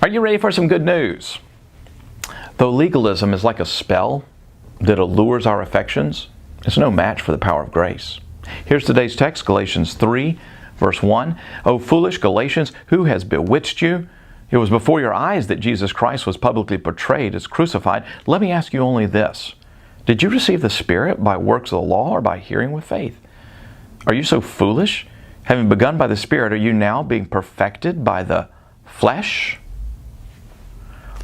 Are you ready for some good news? Though legalism is like a spell that allures our affections, it's no match for the power of grace. Here's today's text, Galatians 3, verse 1. O foolish Galatians, who has bewitched you? It was before your eyes that Jesus Christ was publicly portrayed as crucified. Let me ask you only this. Did you receive the Spirit by works of the law or by hearing with faith? Are you so foolish? Having begun by the Spirit, are you now being perfected by the flesh?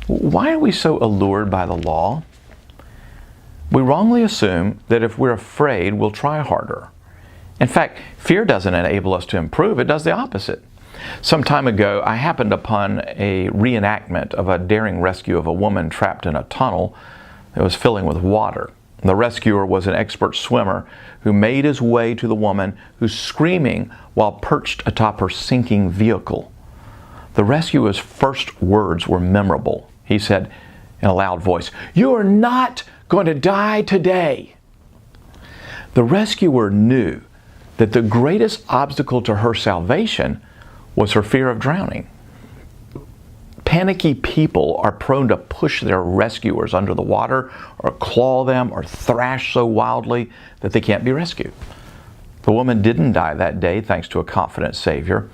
Why are we so allured by the law? We wrongly assume that if we're afraid, we'll try harder. In fact, fear doesn't enable us to improve, it does the opposite. Some time ago, I happened upon a reenactment of a daring rescue of a woman trapped in a tunnel that was filling with water. The rescuer was an expert swimmer who made his way to the woman who's screaming while perched atop her sinking vehicle. The rescuer's first words were memorable. He said in a loud voice, "You are not going to die today." The rescuer knew that the greatest obstacle to her salvation was her fear of drowning. Panicky people are prone to push their rescuers under the water or claw them or thrash so wildly that they can't be rescued. The woman didn't die that day thanks to a confident Savior,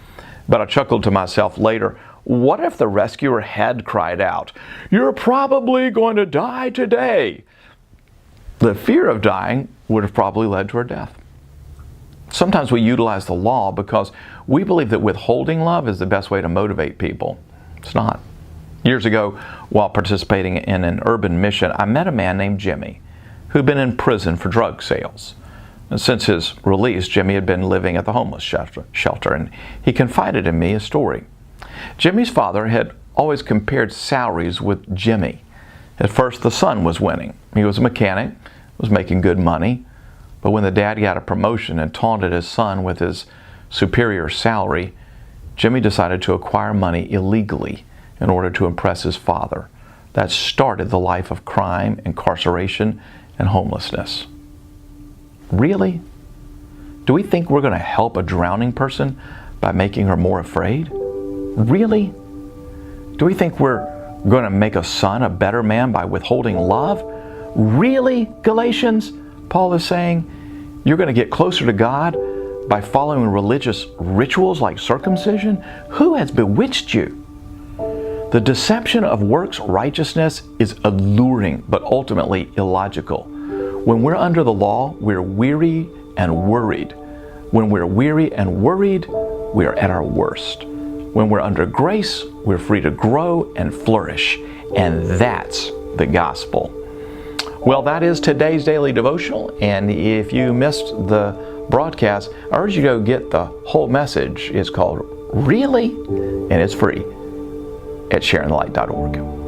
but I chuckled to myself later, what if the rescuer had cried out, "You're probably going to die today"? The fear of dying would have probably led to her death. Sometimes we utilize the law because we believe that withholding love is the best way to motivate people. It's not. Years ago, while participating in an urban mission, I met a man named Jimmy who'd been in prison for drug sales. And since his release, Jimmy had been living at the homeless shelter, and he confided in me a story. Jimmy's father had always compared salaries with Jimmy. At first, the son was winning. He was a mechanic, was making good money, but when the dad got a promotion and taunted his son with his superior salary, Jimmy decided to acquire money illegally in order to impress his father. That started the life of crime, incarceration, and homelessness. Really? Do we think we're going to help a drowning person by making her more afraid? Really? Do we think we're going to make a son a better man by withholding love? Really, Galatians? Paul is saying, you're going to get closer to God by following religious rituals like circumcision? Who has bewitched you? The deception of works righteousness is alluring, but ultimately illogical. When we're under the law, we're weary and worried. When we're weary and worried, we are at our worst. When we're under grace, we're free to grow and flourish. And that's the gospel. Well, that is today's daily devotional. And if you missed the broadcast, I urge you to go get the whole message. It's called Really? And it's free at sharingthelight.org.